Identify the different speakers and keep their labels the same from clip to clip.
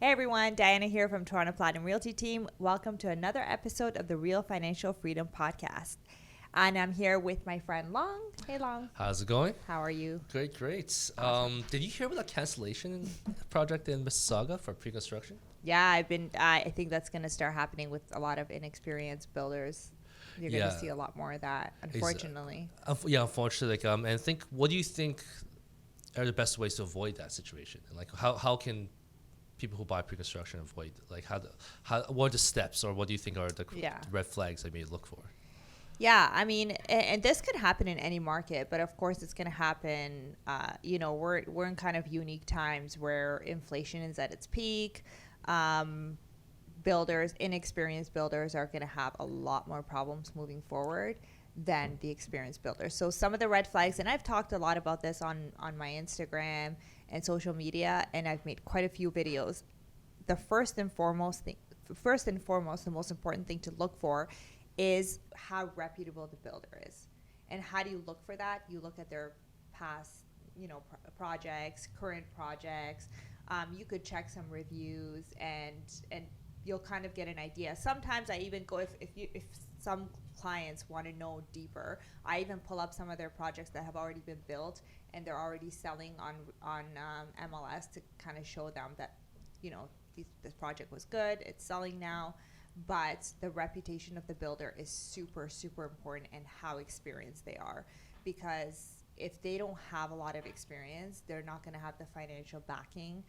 Speaker 1: Hey everyone, Diana here from Toronto Platinum Realty Team. Welcome to another episode of the Real Financial Freedom Podcast. And I'm here with my friend Long. Hey Long.
Speaker 2: How's it going?
Speaker 1: How are you?
Speaker 2: Great.
Speaker 1: Awesome.
Speaker 2: Did you hear about that cancellation project in Mississauga for pre-construction?
Speaker 1: Yeah, I think that's going to start happening with a lot of inexperienced builders. You're going to see a lot more of that, unfortunately.
Speaker 2: Unfortunately. What do you think are the best ways to avoid that situation? And how can people who buy pre-construction avoid, what are the steps, or what do you think are the red flags they may look for?
Speaker 1: Yeah, I mean, and this could happen in any market, but of course it's going to happen. We're in kind of unique times where inflation is at its peak. Inexperienced builders are going to have a lot more problems moving forward than the experienced builders. So some of the red flags, and I've talked a lot about this on my Instagram and social media, and I've made quite a few videos. The first and foremost, the most important thing to look for is how reputable the builder is. And how do you look for that? You look at their past, projects, current projects. You could check some reviews, and you'll kind of get an idea. Sometimes I even go, if some clients want to know deeper, I even pull up some of their projects that have already been built and they're already selling on MLS to kind of show them that, this project was good, it's selling now. But the reputation of the builder is super, super important, and how experienced they are. Because if they don't have a lot of experience, they're not going to have the financial backing.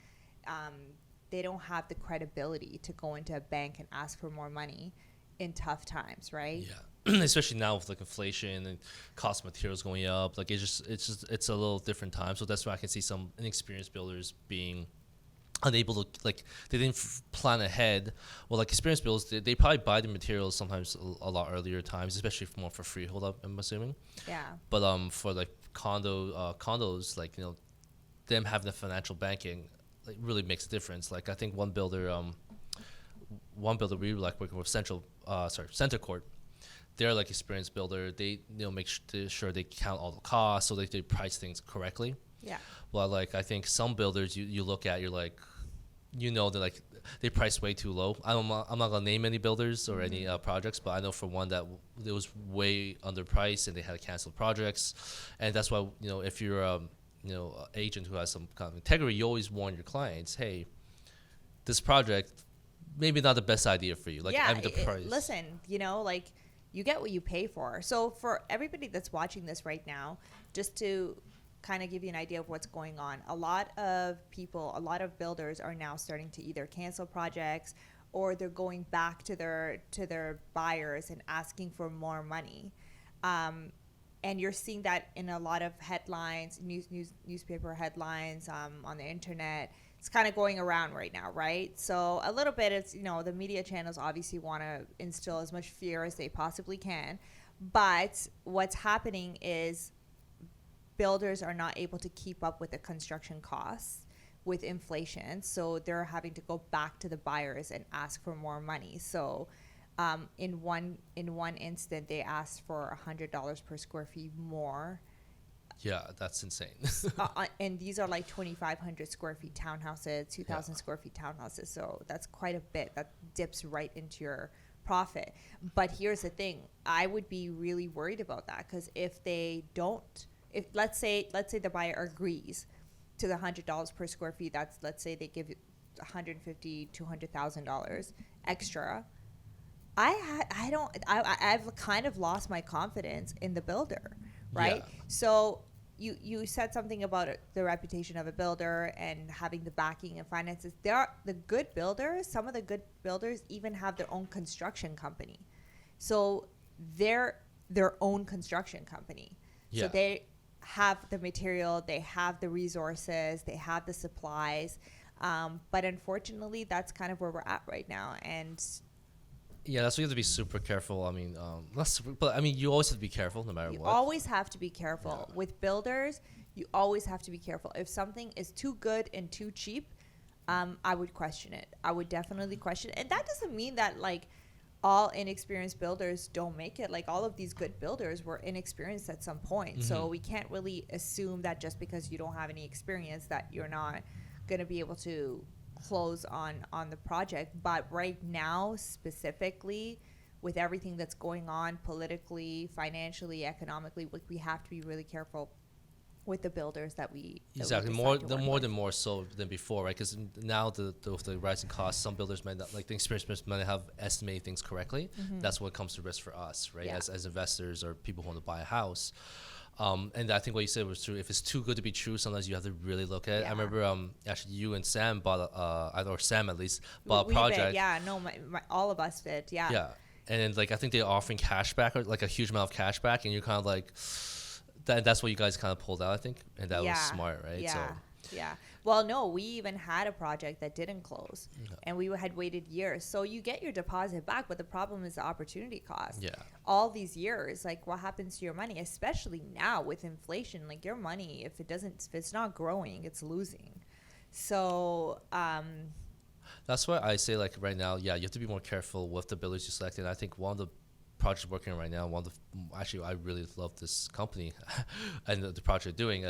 Speaker 1: They don't have the credibility to go into a bank and ask for more money in tough times, right?
Speaker 2: Yeah, especially now with inflation and cost of materials going up. It's a little different time. So that's why I can see some inexperienced builders being unable to, they didn't plan ahead. Well, experienced builders, they probably buy the materials sometimes a lot earlier times, especially for freehold, I'm assuming.
Speaker 1: Yeah.
Speaker 2: But for condos, them having the financial backing really makes a difference. I think one builder we were working with Center Court. They're experienced builder. They make sure they count all the costs, so they price things correctly.
Speaker 1: Yeah.
Speaker 2: Well, I think some builders you look at, you're that they price way too low. I'm not gonna name any builders or any projects, but I know for one that it was way underpriced and they had to cancel projects, and that's why if you're an agent who has some kind of integrity, you always warn your clients, hey, this project maybe not the best idea for you. The price.
Speaker 1: Listen, you get what you pay for. So for everybody that's watching this right now, just to kind of give you an idea of what's going on, a lot of builders are now starting to either cancel projects, or they're going back to their buyers and asking for more money. And you're seeing that in a lot of headlines, newspaper headlines, on the internet. It's kind of going around right now, right? So a little bit, it's, the media channels obviously want to instill as much fear as they possibly can. But what's happening is builders are not able to keep up with the construction costs with inflation. So they're having to go back to the buyers and ask for more money. So in one instant, they asked for $100 per square feet more.
Speaker 2: Yeah, that's insane.
Speaker 1: And these are 2,500 square feet townhouses, 2,000 square feet townhouses. So that's quite a bit. That dips right into your profit. But here's the thing. I would be really worried about that, because if let's say the buyer agrees to the $100 per square feet, let's say they give $150,000, $200,000 extra. I've kind of lost my confidence in the builder, right?
Speaker 2: Yeah.
Speaker 1: So you said something about the reputation of a builder and having the backing and finances. Some of the good builders even have their own construction company. So they're their own construction company.
Speaker 2: Yeah.
Speaker 1: So they have the material, they have the resources, they have the supplies. But unfortunately, that's kind of where we're at right now. And
Speaker 2: yeah, that's why you have to be super careful. I mean, you always have to be careful no matter what.
Speaker 1: You always have to be careful.
Speaker 2: Yeah.
Speaker 1: With builders, you always have to be careful. If something is too good and too cheap, I would question it. I would definitely question it. And that doesn't mean that all inexperienced builders don't make it. All of these good builders were inexperienced at some point. Mm-hmm. So we can't really assume that just because you don't have any experience that you're not going to be able to close on the project. But right now, specifically, with everything that's going on politically, financially, economically, we have to be really careful with the builders that we
Speaker 2: Exactly,
Speaker 1: decide to work with.
Speaker 2: more so than before, right? Because now with the rising costs, some builders might not, like the experienced might not have estimated things correctly. That's what comes to risk for us, right?
Speaker 1: Yeah.
Speaker 2: As investors or people who want to buy a house. And I think what you said was true. If it's too good to be true, sometimes you have to really look at it.
Speaker 1: Yeah.
Speaker 2: I remember actually you and Sam bought or Sam at least bought
Speaker 1: We
Speaker 2: a project.
Speaker 1: did, yeah, no, all of us did, yeah.
Speaker 2: Yeah. And then like I think they're offering cash back or like a huge amount of cash back, and you're kind of like that's what you guys kind of pulled out, I think, and that was smart, right?
Speaker 1: Yeah,
Speaker 2: So
Speaker 1: yeah. Well, no, we even had a project that didn't close, and we had waited years. So you get your deposit back, but the problem is the opportunity cost.
Speaker 2: Yeah.
Speaker 1: All these years, like what happens to your money, especially now with inflation? Like your money, if it's not growing, it's losing. So
Speaker 2: that's why I say like right now, yeah, you have to be more careful with the builders you select. And I think one of the projects working on right now, actually I really love this company and the project they're doing.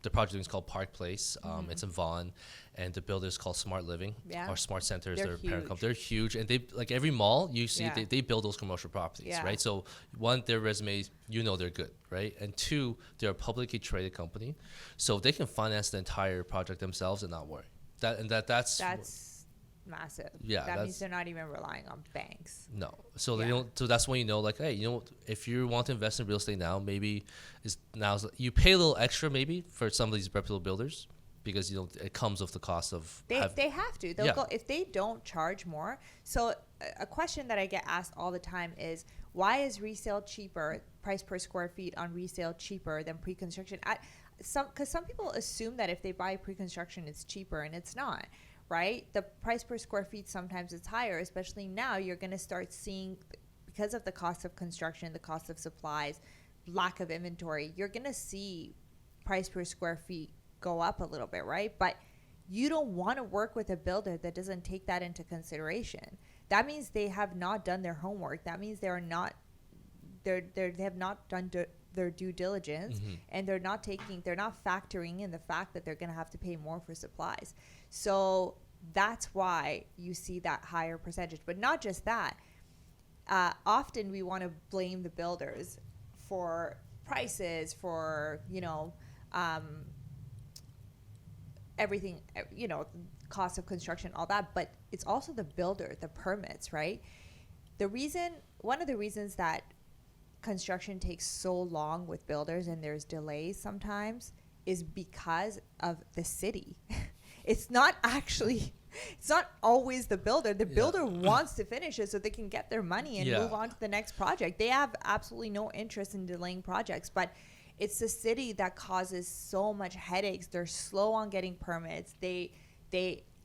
Speaker 2: The project doing is called Park Place. It's in Vaughan, and the builder is called Smart Living or Smart Centers.
Speaker 1: They're
Speaker 2: Their parent
Speaker 1: huge.
Speaker 2: company. They're huge, and they like every mall you see they build those commercial properties,
Speaker 1: Yeah.
Speaker 2: right? So one, their resumes, they're good, right? And two, they're a publicly traded company, so they can finance the entire project themselves and not worry. That's
Speaker 1: massive.
Speaker 2: Yeah,
Speaker 1: that means they're not even relying on banks.
Speaker 2: No. So they don't. So that's when like, hey, if you want to invest in real estate now, maybe you pay a little extra maybe for some of these reputable builders because it comes with the cost of.
Speaker 1: They have to. They'll go if they don't charge more. So a question that I get asked all the time is, why is resale cheaper? Price per square feet on resale cheaper than pre-construction? Because some people assume that if they buy pre-construction, it's cheaper, and it's not. Right? The price per square feet, sometimes it's higher, especially now. You're going to start seeing, because of the cost of construction, the cost of supplies, lack of inventory, you're going to see price per square feet go up a little bit, right? But you don't want to work with a builder that doesn't take that into consideration. That means they have not done their homework. That means they have not done their due diligence, and they're not factoring in the fact that they're going to have to pay more for supplies. So that's why you see that higher percentage. But not just that. Often we want to blame the builders for prices, for everything, cost of construction, all that. But it's also the builder, the permits, right? One of the reasons that construction takes so long with builders and there's delays sometimes is because of the city. It's not always the builder. The builder wants to finish it so they can get their money and move on to the next project. They have absolutely no interest in delaying projects, but it's the city that causes so much headaches. They're slow on getting permits. They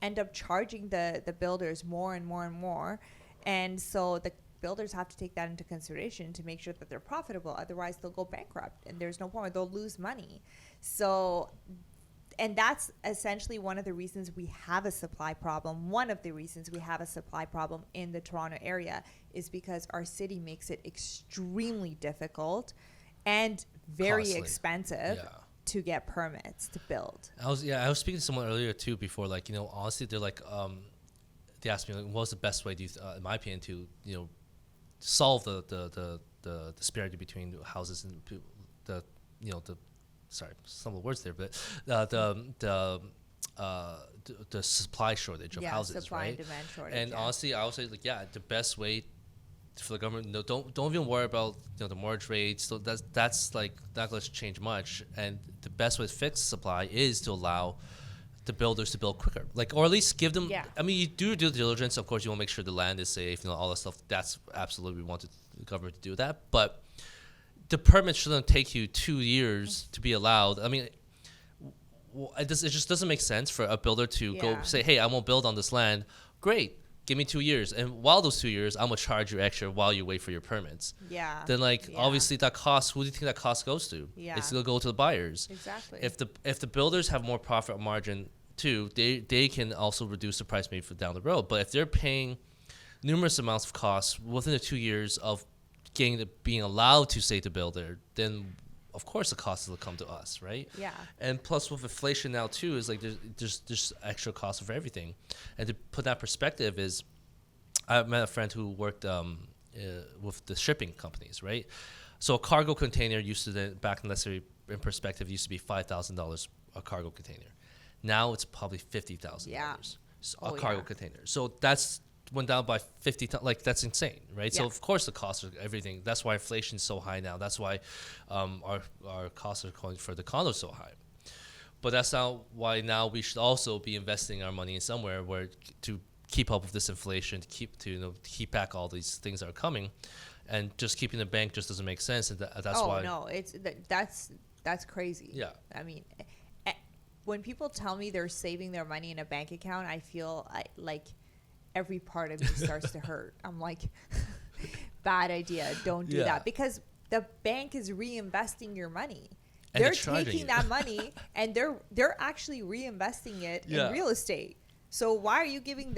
Speaker 1: end up charging the builders more and more and more. And so the builders have to take that into consideration to make sure that they're profitable. Otherwise, they'll go bankrupt, and there's no point. They'll lose money. So, and that's essentially one of the reasons we have a supply problem. One of the reasons we have a supply problem in the Toronto area is because our city makes it extremely difficult and very
Speaker 2: Costly.
Speaker 1: expensive to get permits to build.
Speaker 2: I was speaking to someone earlier too before, like, honestly, they're like, they asked me, like, what's the best way, in my opinion, to solve the disparity between the houses and sorry, some of the words there, but the supply shortage of houses,
Speaker 1: supply
Speaker 2: right?
Speaker 1: and demand shortage.
Speaker 2: And honestly, I would say, like, the best way for the government, don't even worry about the mortgage rates. So that's like not going to change much. And the best way to fix supply is to allow the builders to build quicker, like, or at least give them. I mean, you do due diligence. Of course, you want to make sure the land is safe, all that stuff. That's absolutely, we want the government to do that. But the permit shouldn't take you 2 years to be allowed. I mean, it just doesn't make sense for a builder to go say, hey, I won't build on this land. Great. Give me 2 years. And while those 2 years, I'm going to charge you extra while you wait for your permits. Then, obviously that cost, who do you think that cost goes to? It's going to go to the buyers.
Speaker 1: Exactly.
Speaker 2: If the builders have more profit margin too, they can also reduce the price maybe for down the road. But if they're paying numerous amounts of costs within the 2 years of being allowed to say to builder, then of course the cost will come to us, right?
Speaker 1: Yeah.
Speaker 2: And plus with inflation now too, is like there's extra cost of everything. And to put that perspective is, I met a friend who worked with the shipping companies, right? So a cargo container used to, back in, let's say, in perspective, used to be $5,000 a cargo container. Now it's probably $50,000 a cargo container. So that's went down by 50. Like that's insane, right?
Speaker 1: Yeah.
Speaker 2: So of course the cost of everything. That's why inflation is so high now. That's why our costs are going for the condos so high. But that's not why now we should also be investing our money in somewhere where to keep up with this inflation, to keep back all these things that are coming, and just keeping the bank just doesn't make sense. And that's why.
Speaker 1: Oh no, that's crazy.
Speaker 2: Yeah.
Speaker 1: I mean, when people tell me they're saving their money in a bank account, I feel like every part of me starts to hurt. I'm like, bad idea. Don't do that, because the bank is reinvesting your money.
Speaker 2: And
Speaker 1: they're taking that money and they're actually reinvesting it in real estate. So why are you giving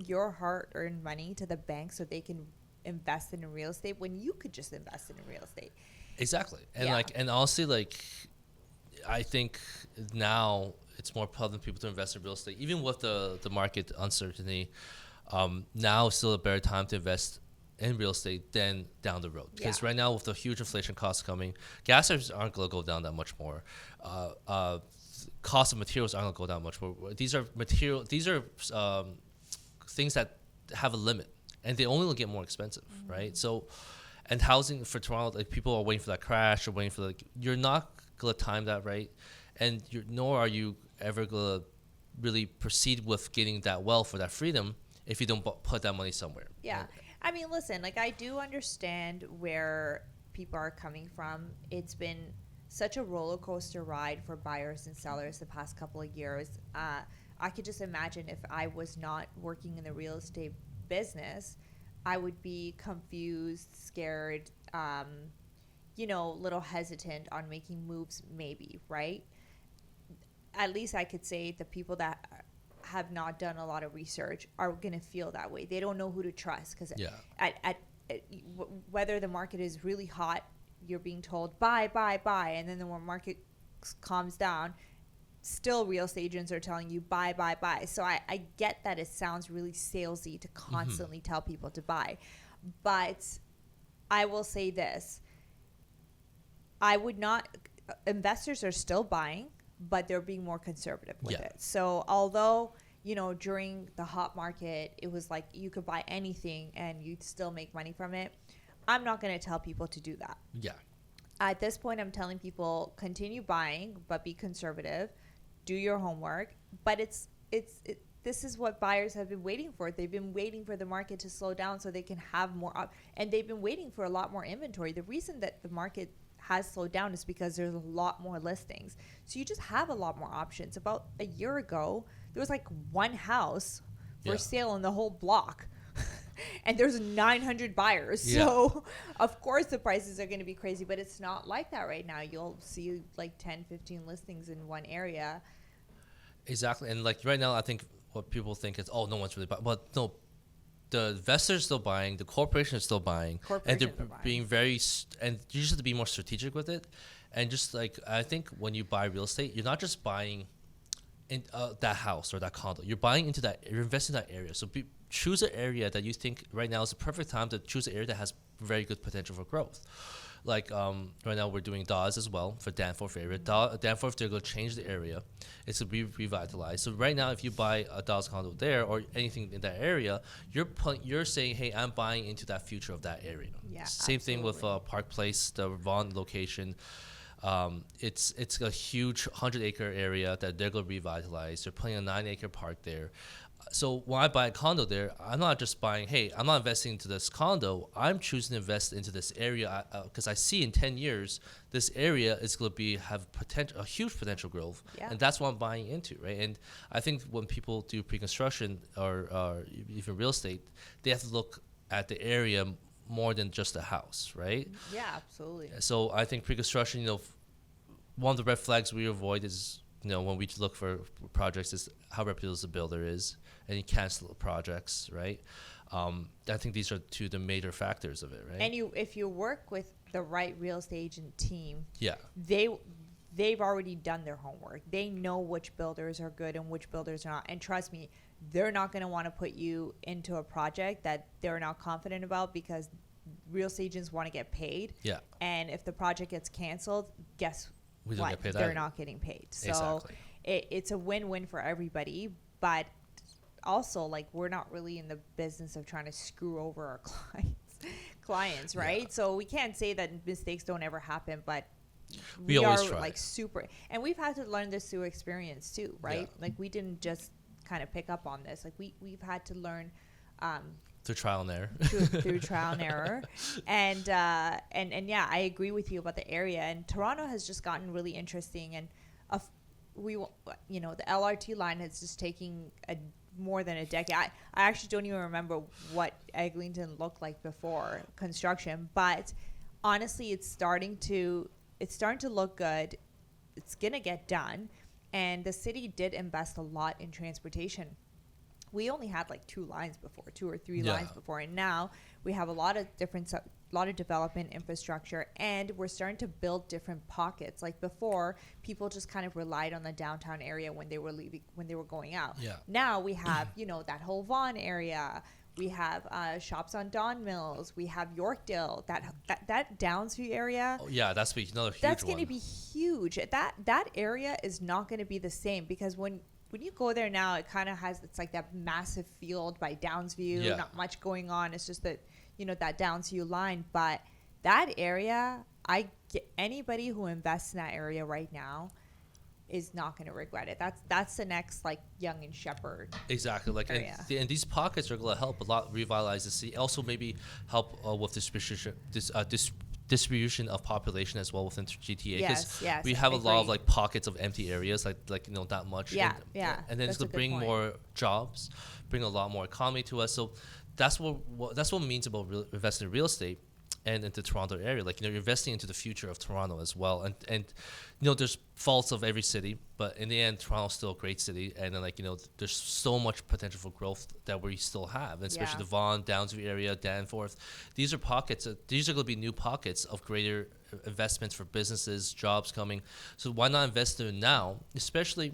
Speaker 1: your hard-earned money to the bank so they can invest in real estate when you could just invest in real estate?
Speaker 2: Exactly. And honestly, I think now it's more prevalent people to invest in real estate, even with the market uncertainty. Now is still a better time to invest in real estate than down the road, because right now with the huge inflation costs coming, gas prices aren't going to go down that much more. Cost of materials aren't going to go down much more. These are things that have a limit, and they only will get more expensive, right? So, and housing for Toronto, people are waiting for that crash, or waiting for you're not going to time that right, and nor are you ever going to really proceed with getting that wealth or that freedom if you don't put that money somewhere.
Speaker 1: Yeah. I mean, listen, I do understand where people are coming from. It's been such a roller coaster ride for buyers and sellers the past couple of years. I could just imagine if I was not working in the real estate business, I would be confused, scared, a little hesitant on making moves, maybe, right? At least I could say the people that have not done a lot of research are going to feel that way. They don't know who to trust, because whether the market is really hot, you're being told buy, and then the market calms down, still real estate agents are telling you buy. So I get that it sounds really salesy to constantly tell people to buy, but I will say this: investors are still buying, but they're being more conservative with it. So although, during the hot market, it was like you could buy anything and you'd still make money from it, I'm not going to tell people to do that.
Speaker 2: Yeah.
Speaker 1: At this point, I'm telling people continue buying, but be conservative, do your homework. But this is what buyers have been waiting for. They've been waiting for the market to slow down so they can have more and they've been waiting for a lot more inventory. The reason that the market has slowed down is because there's a lot more listings. So you just have a lot more options. About a year ago, there was one house for sale in the whole block. And there's 900 buyers. So of course the prices are going to be crazy, but it's not like that right now. You'll see 10, 15 listings in one area.
Speaker 2: Exactly. And right now, I think what people think is, no one's really buying. But no, the investors still buying, the corporation is still buying, and they're being and you just have to be more strategic with it. And just I think when you buy real estate, you're not just buying in that house or that condo. You're buying into that. You're investing in that area. So choose an area that you think right now is the perfect time to choose an area that has very good potential for growth. Right now we're doing Dawes as well for Danforth area. Danforth, they're going to change the area. It's going to be revitalized. So right now, if you buy a Dawes condo there or anything in that area, you're saying, hey, I'm buying into that future of that area.
Speaker 1: Yeah,
Speaker 2: Same thing with Park Place, the Vaughan location. It's a huge 100-acre area that they're going to revitalize. They're putting a 9-acre park there. So when I buy a condo there, I'm not just buying, hey, I'm not investing into this condo. I'm choosing to invest into this area because I see in 10 years, this area is going to have a huge potential growth. Yeah. And that's what I'm buying into, right? And I think when people do pre-construction or even real estate, they have to look at the area more than just the house, right?
Speaker 1: Yeah, absolutely.
Speaker 2: So I think pre-construction, one of the red flags we avoid is, when we look for projects is how reputable the builder is and you cancel projects, right? I think these are two of the major factors of it, right?
Speaker 1: And if you work with the right real estate agent team,
Speaker 2: Yeah.
Speaker 1: they've already done their homework. They know which builders are good and which builders are not. And trust me, they're not going to want to put you into a project that they're not confident about, because real estate agents want to get paid.
Speaker 2: Yeah.
Speaker 1: And if the project gets canceled, guess
Speaker 2: We don't
Speaker 1: what?
Speaker 2: get paid
Speaker 1: They're
Speaker 2: either.
Speaker 1: not getting paid. So
Speaker 2: Exactly.
Speaker 1: it's a win-win for everybody. But also, like, we're not really in the business of trying to screw over our clients, right?
Speaker 2: Yeah.
Speaker 1: So we can't say that mistakes don't ever happen, but
Speaker 2: We always
Speaker 1: are
Speaker 2: try.
Speaker 1: like super, and we've had to learn this through experience too, right?
Speaker 2: Yeah.
Speaker 1: Like, we didn't just kind of pick up on this. Like, we've had to learn
Speaker 2: Through trial and error.
Speaker 1: through trial and error. And yeah, I agree with you about the area. And Toronto has just gotten really interesting. And the LRT line is just taking more than a decade. I actually don't even remember what Eglinton looked like before construction, but honestly, it's starting to look good. It's gonna get done, and the city did invest a lot in transportation. We only had like two or three
Speaker 2: Yeah.
Speaker 1: lines before, and now we have a lot of development infrastructure, and we're starting to build different pockets. Like, before, people just kind of relied on the downtown area when they were going out.
Speaker 2: Yeah.
Speaker 1: Now we have that whole Vaughan area. We have shops on Don Mills. We have Yorkdale. That Downsview area.
Speaker 2: Oh, yeah, that's another huge
Speaker 1: That's
Speaker 2: one.
Speaker 1: going to be huge. That area is not going to be the same, because when you go there now, it kind of it's like that massive field by Downsview.
Speaker 2: Yeah.
Speaker 1: Not much going on. It's just that that Downsview line. But that area, anybody who invests in that area right now is not going to regret it. That's the next, like, Young and Shepherd.
Speaker 2: Exactly. Like, and,
Speaker 1: area.
Speaker 2: and these pockets are going to help a lot revitalize the city. Also, maybe help with distribution of population as well within GTA.
Speaker 1: Yes, yes,
Speaker 2: we have a lot of
Speaker 1: agreed.
Speaker 2: like pockets of empty areas, not much.
Speaker 1: Yeah,
Speaker 2: and,
Speaker 1: yeah,
Speaker 2: And then it's
Speaker 1: that's a
Speaker 2: going to
Speaker 1: good
Speaker 2: bring
Speaker 1: point.
Speaker 2: more jobs, bring a lot more economy to us. So that's what it means about investing in real estate and into Toronto area. Like, you're investing into the future of Toronto as well. And there's faults of every city, but in the end, Toronto's still a great city. And then, there's so much potential for growth that we still have, especially
Speaker 1: Yeah.
Speaker 2: the Vaughan, Downsview area, Danforth. These are pockets. These are going to be new pockets of greater investments for businesses, jobs coming. So why not invest in it now, especially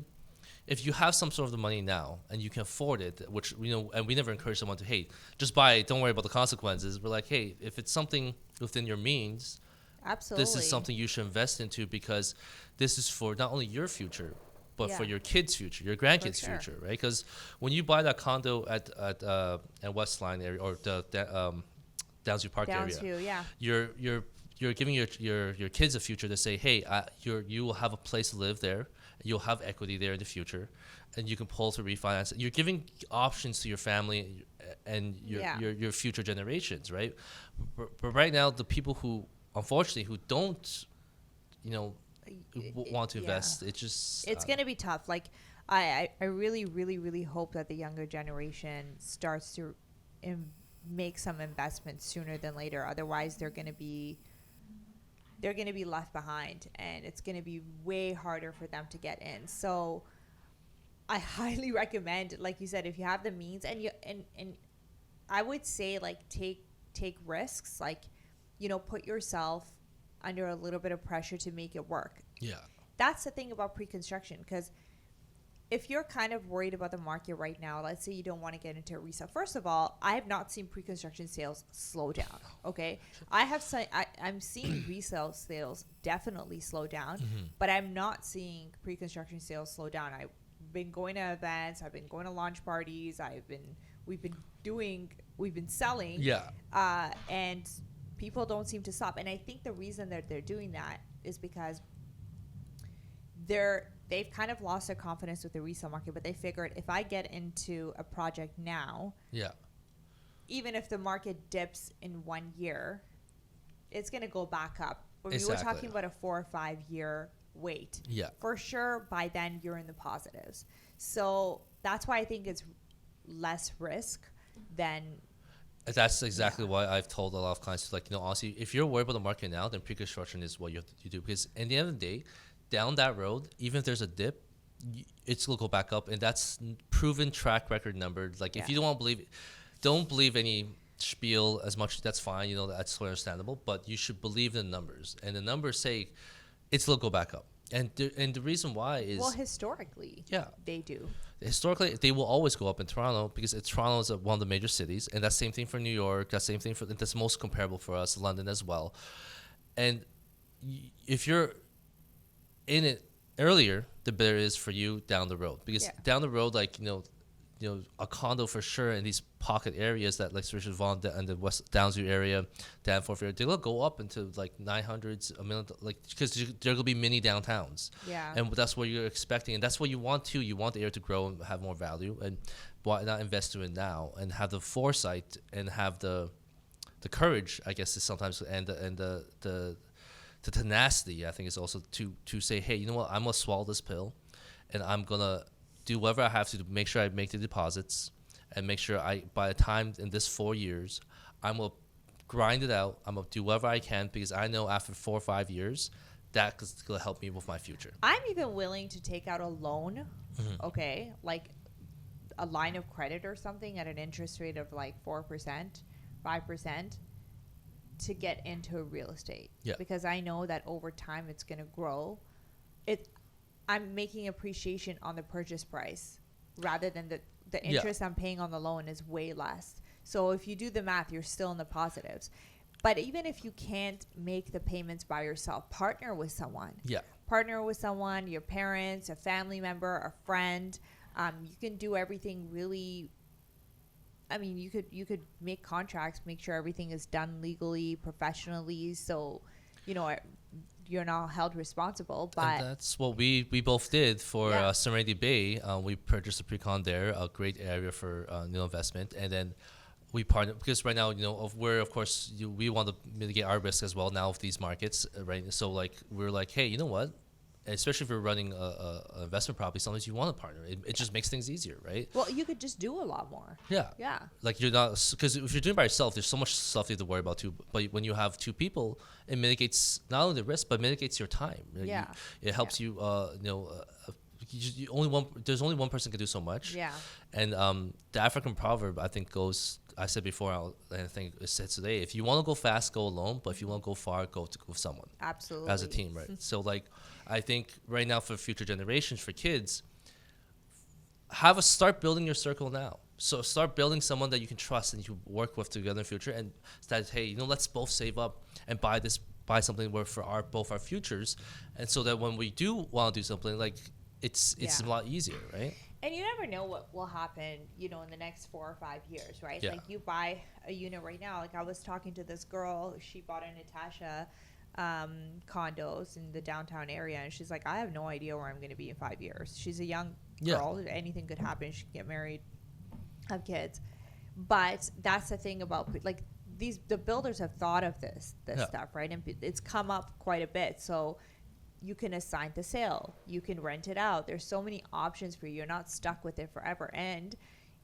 Speaker 2: if you have some sort of the money now and you can afford it, which and we never encourage someone to, hey, just buy it, don't worry about the consequences. We're like, hey, if it's something within your means,
Speaker 1: Absolutely.
Speaker 2: this is something you should invest into, because this is for not only your future, but for
Speaker 1: Yeah.
Speaker 2: your kids' future, your grandkids'
Speaker 1: sure.
Speaker 2: future, right? Because when you buy that condo at Westline area or the Downsview Park area,
Speaker 1: Downsview, yeah.
Speaker 2: you're giving your kids a future to say, hey, you will have a place to live there, you'll have equity there in the future, and you can pull to refinance it. You're giving options to your family and your future generations, right? But right now, the people who unfortunately don't, want to invest,
Speaker 1: It's going to be tough. Like, I really, really, really hope that the younger generation starts to make some investments sooner than later. Otherwise, they're going to be left behind, and it's going to be way harder for them to get in. So I highly recommend, like you said, if you have the means, and I would say, like, take risks, like, put yourself under a little bit of pressure to make it work.
Speaker 2: Yeah.
Speaker 1: That's the thing about pre-construction, because if you're kind of worried about the market right now, let's say you don't want to get into a resale. First of all, I have not seen pre-construction sales slow down. Okay, I'm seeing resale sales definitely slow down, but I'm not seeing pre-construction sales slow down. I've been going to events, I've been going to launch parties, we've been selling, and people don't seem to stop. And I think the reason that they're doing that is because they've kind of lost their confidence with the resale market, but they figured, if I get into a project now, even if the market dips in 1 year, it's going to go back up. But we were talking about a 4 or 5 year wait. For sure, by then you're in the positives. So that's why I think it's less risk than.
Speaker 2: That's exactly why I've told a lot of clients, like, honestly, if you're worried about the market now, then pre-construction is what you do. Because at the end of the day, down that road, even if there's a dip, it's gonna go back up, and that's proven track record number. Like if you don't want to believe, don't believe any spiel as much. That's fine. You know, that's understandable. But you should believe the numbers, and the numbers say it's gonna go back up. And the reason why is,
Speaker 1: well, historically, they do.
Speaker 2: Historically, they will always go up in Toronto because Toronto is one of the major cities, and that's same thing for New York. That's same thing that's most comparable for us, London as well. And if you're in it earlier, the better it is for you down the road, because down the road, like a condo for sure in these pocket areas that like Richard Vaughan and the West Downsview area, Danforth area, they'll go up into like 900s a million, like because there will be mini downtowns. And that's what you're expecting, and that's what you want to. You want the area to grow and have more value, and why not invest in it now and have the foresight and have the courage, I guess, is sometimes, and the tenacity, I think, is also to say, hey, you know what, I'm gonna swallow this pill, and I'm gonna do whatever I have to make sure I make the deposits, and make sure by the time in this 4 years, I'm gonna grind it out. I'm gonna do whatever I can, because I know after 4 or 5 years, that's gonna help me with my future.
Speaker 1: I'm even willing to take out a loan, okay, like a line of credit or something at an interest rate of like 4%, 5%, to get into real estate. Because I know that over time it's gonna grow. I'm making appreciation on the purchase price rather than the interest I'm paying on the loan is way less. So if you do the math, you're still in the positives. But even if you can't make the payments by yourself, partner with someone. Partner with someone, your parents, a family member, a friend. You can do everything really. I mean, you could make contracts, make sure everything is done legally, professionally. So, you're not held responsible. But
Speaker 2: and that's what we both did for Serenity Bay. We purchased a pre-con there, a great area for investment, and then we partnered, because right now we're, of course, we want to mitigate our risk as well now of these markets, right? So like we're like, hey, you know what? Especially if you're running a investment property, sometimes you want to partner. It just makes things easier, right?
Speaker 1: Well, you could just do a lot more.
Speaker 2: Like you're not, because if you're doing it by yourself, there's so much stuff you have to worry about too. But when you have two people, it mitigates not only the risk, but mitigates your time. It helps you. There's only one person can do so much. And the African proverb, I think, goes. I said before, and I think it said today: if you want to go fast, go alone. But if you want to go far, go with someone.
Speaker 1: Absolutely.
Speaker 2: As a team, right? So like, I think right now for future generations, for kids, start building your circle now. So start building someone that you can trust and you work with together in the future, and start, hey, let's both save up and buy something for both our futures, and so that when we do want to do something, like it's a lot easier, right?
Speaker 1: And you never know what will happen, in the next 4 or 5 years, right? Like you buy a unit right now. Like I was talking to this girl, she bought a Natasha condos in the downtown area, and she's like, I have no idea where I'm going to be in 5 years. She's a young girl. Anything could happen. She can get married, have kids. But that's the thing about like the builders have thought of this stuff, right? And it's come up quite a bit. So you can assign to sale, you can rent it out. There's so many options for you. You're not stuck with it forever. And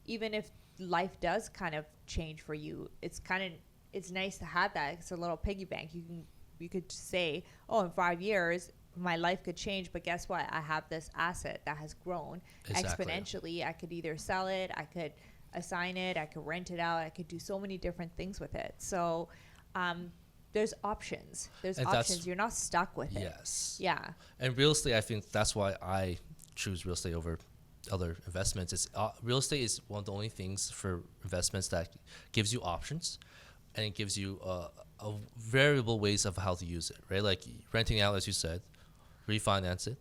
Speaker 1: even if life does kind of change for you, it's nice to have that. It's a little piggy bank. You could say, oh, in 5 years my life could change, but guess what? I have this asset that has grown exponentially. I could either sell it, I could assign it, I could rent it out, I could do so many different things with it. So there's options. You're not stuck with it. And
Speaker 2: real estate, I think that's why I choose real estate over other investments. It's real estate is one of the only things for investments that gives you options, and it gives you variable ways of how to use it, right? Like renting out, as you said, refinance it,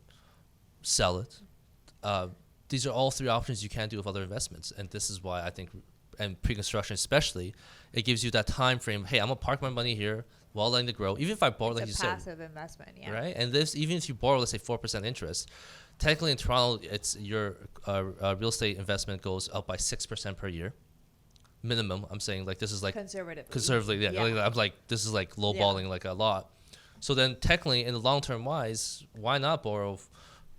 Speaker 2: sell it. These are all 3 options you can't do with other investments, and this is why I think, and pre-construction especially, it gives you that time frame. Hey, I'm gonna park my money here while letting it grow. Even if I borrow, like you said,
Speaker 1: passive investment,
Speaker 2: right? And this, even if you borrow, let's say 4% interest, technically in Toronto, it's your real estate investment goes up by 6% per year. Minimum. I'm saying, like, this is like conservatively, Like, I'm like, this is like lowballing like a lot. So then technically in the long term wise, why not borrow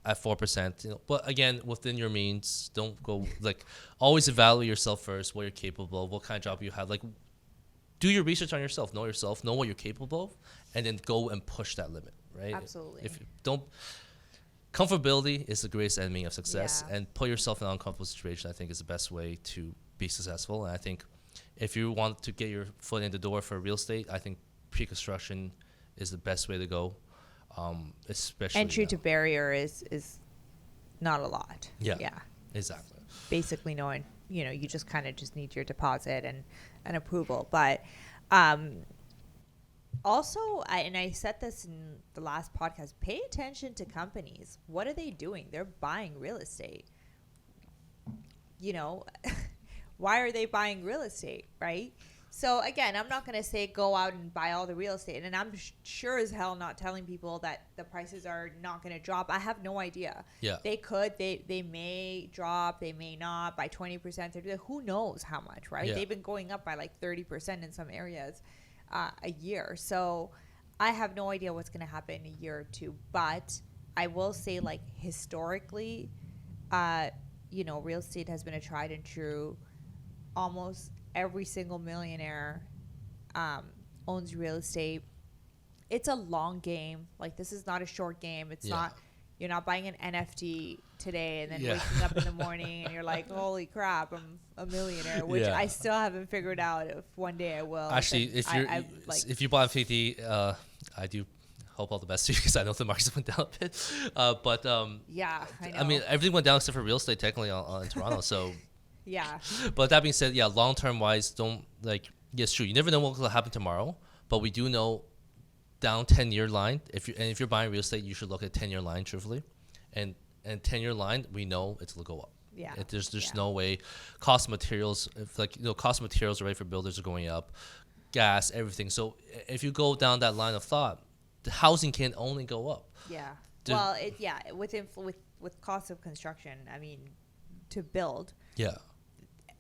Speaker 2: at 4%? But again, within your means. Don't go, like, always evaluate yourself first, what you're capable of, what kind of job you have. Like, do your research on yourself, know what you're capable of, and then go and push that limit, right?
Speaker 1: Absolutely.
Speaker 2: If you don't, comfortability is the greatest enemy of success,
Speaker 1: Yeah.
Speaker 2: and put yourself in an uncomfortable situation, I think, is the best way to be successful. And I think if you want to get your foot in the door for real estate, I think pre-construction is the best way to go, especially
Speaker 1: Entry
Speaker 2: now.
Speaker 1: to barrier is not a lot.
Speaker 2: Yeah.
Speaker 1: Yeah.
Speaker 2: Exactly.
Speaker 1: Basically knowing, you just kind of just need your deposit and approval. But also, I said this in the last podcast, pay attention to companies. What are they doing? They're buying real estate. Why are they buying real estate, right? So again, I'm not going to say go out and buy all the real estate, and I'm sure as hell not telling people that the prices are not going to drop. I have no idea.
Speaker 2: Yeah.
Speaker 1: They could, they may drop, they may not by 20%, 30%. Who knows how much, right?
Speaker 2: Yeah.
Speaker 1: They've been going up by like 30% in some areas a year. So I have no idea what's going to happen in a year or two. But I will say, like, historically, real estate has been a tried and true. Almost every single millionaire owns real estate. It's a long game. Like, this is not a short game. It's not, you're not buying an NFT today and then waking up in the morning and you're like, holy crap, I'm a millionaire, which I still haven't figured out if one day I will.
Speaker 2: Actually, if you bought 50, I do hope all the best to you, because I know the markets went down a bit. But
Speaker 1: yeah, I know.
Speaker 2: I mean, everything went down except for real estate technically in Toronto. So
Speaker 1: yeah.
Speaker 2: But that being said, long-term wise, don't yes, true. You never know what will happen tomorrow, but we do know down 10-year line. If you're buying real estate, you should look at 10-year line truthfully, and 10-year line, we know it's will go up.
Speaker 1: Yeah.
Speaker 2: There's no way. Cost of materials, cost of materials already for builders are going up, gas, everything. So if you go down that line of thought, the housing can only go up.
Speaker 1: Yeah.
Speaker 2: There's-
Speaker 1: With cost of construction, I mean, to build.
Speaker 2: Yeah.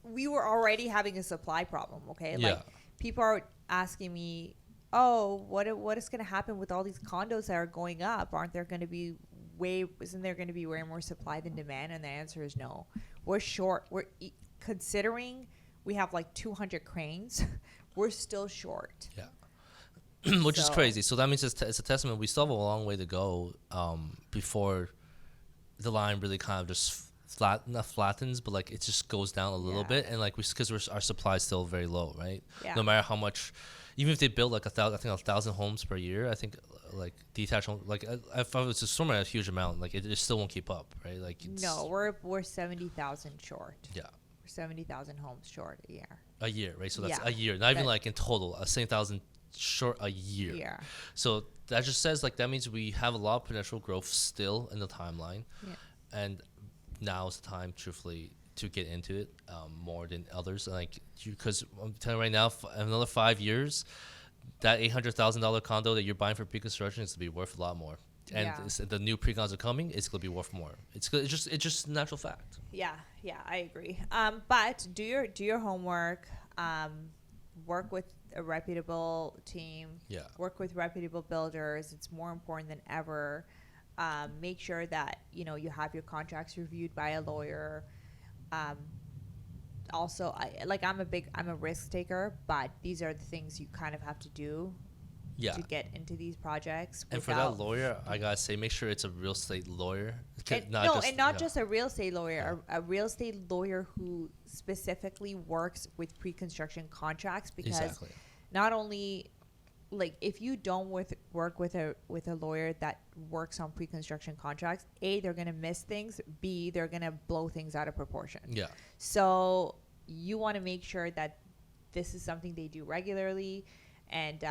Speaker 1: We were already having a supply problem, okay?
Speaker 2: Yeah.
Speaker 1: Like, people are asking me, oh, what is going to happen with all these condos that are going up? Isn't there going to be way more supply than demand? And the answer is no. We're short. Considering we have like 200 cranes, we're still short.
Speaker 2: Yeah. Which is crazy. So that means it's a testament. We still have a long way to go before the line really kind of just not flattens, but like it just goes down a little bit, and like because our supply is still very low, right?
Speaker 1: Yeah.
Speaker 2: No matter how much, even if they build like 1,000 homes per year, I think like detached homes, like if I was to sum a huge amount, like it still won't keep up, right? Like
Speaker 1: No, we're 70,000 short.
Speaker 2: Yeah.
Speaker 1: We're 70,000 homes short a year.
Speaker 2: A year, right? So that's
Speaker 1: Yeah.
Speaker 2: a year, not even like in total, 70,000 short a year.
Speaker 1: Yeah.
Speaker 2: So that just says like that means we have a lot of potential growth still in the timeline, and now is the time, truthfully, to get into it more than others. Like because I'm telling you right now, in another 5 years, that $800,000 condo that you're buying for pre-construction is to be worth a lot more. And the new pre-cons are coming, it's going to be worth more. It's just natural fact.
Speaker 1: Yeah, I agree. But do your homework. Work with a reputable team.
Speaker 2: Yeah.
Speaker 1: Work with reputable builders. It's more important than ever. Make sure that you have your contracts reviewed by a lawyer. Also, I'm a risk taker, but these are the things you kind of have to do to get into these projects.
Speaker 2: And for that lawyer, I gotta say, make sure it's a real estate lawyer.
Speaker 1: Not just a real estate lawyer, a real estate lawyer who specifically works with pre-construction contracts, because not only if you don't work with a lawyer that works on pre-construction contracts, A, they're gonna miss things, B, they're gonna blow things out of proportion.
Speaker 2: Yeah.
Speaker 1: So you want to make sure that this is something they do regularly, and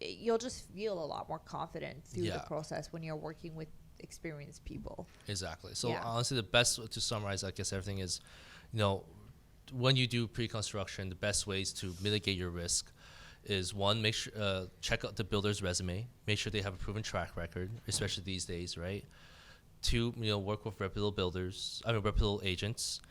Speaker 1: you'll just feel a lot more confident through the process when you're working with experienced people.
Speaker 2: Exactly. So honestly, the best to summarize, I guess, everything is, when you do pre-construction, the best ways to mitigate your risk is, one, make sure check out the builder's resume, make sure they have a proven track record, especially these days, right? Two, work with reputable agents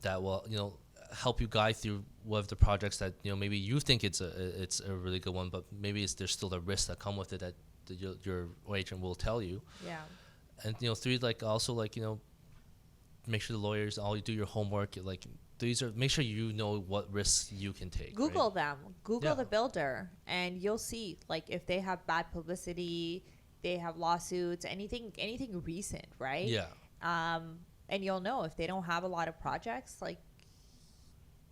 Speaker 2: that will help you guide through one of the projects that maybe you think it's a really good one, but maybe there's still the risks that come with it that your agent will tell you.
Speaker 1: Yeah.
Speaker 2: And three, make sure the lawyers do your homework. Make sure you know what risks you can take.
Speaker 1: Google them. Google the builder, and you'll see if they have bad publicity, they have lawsuits, anything recent, right?
Speaker 2: Yeah.
Speaker 1: And you'll know if they don't have a lot of projects, like,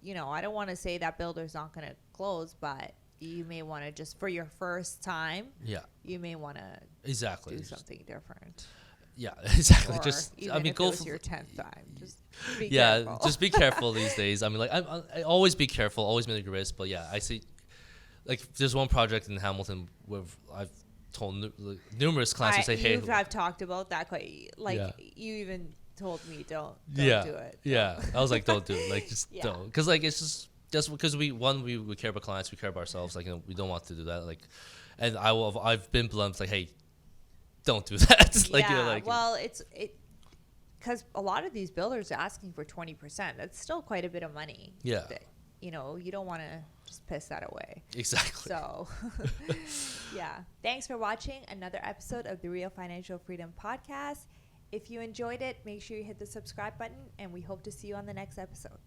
Speaker 1: I don't want to say that builder's not going to close, but you may want to just, for your first time,
Speaker 2: Yeah.
Speaker 1: you may want to
Speaker 2: Exactly.
Speaker 1: do something different.
Speaker 2: Yeah, exactly.
Speaker 1: Or
Speaker 2: Just,
Speaker 1: even
Speaker 2: I mean,
Speaker 1: if
Speaker 2: go
Speaker 1: it was
Speaker 2: for
Speaker 1: your 10th time, just be
Speaker 2: yeah,
Speaker 1: careful.
Speaker 2: just be careful these days. I mean, like, I always be careful, always make a risk. But yeah, I see, like, there's one project in Hamilton where I've told numerous clients to say, hey,
Speaker 1: I've talked about that quite, like,
Speaker 2: Yeah.
Speaker 1: you even told me don't
Speaker 2: yeah,
Speaker 1: do it.
Speaker 2: yeah. I was like, don't do it. Like, just
Speaker 1: Yeah.
Speaker 2: don't. Because, like, it's just because we care about clients, we care about ourselves. Like, we don't want to do that. Like, and I've been blunt, like, hey, don't do that. Like,
Speaker 1: yeah,
Speaker 2: like,
Speaker 1: well, because a lot of these builders are asking for 20%. That's still quite a bit of money.
Speaker 2: Yeah.
Speaker 1: That, you don't want to just piss that away.
Speaker 2: Exactly.
Speaker 1: So, yeah. Thanks for watching another episode of the Real Financial Freedom Podcast. If you enjoyed it, make sure you hit the subscribe button, and we hope to see you on the next episode.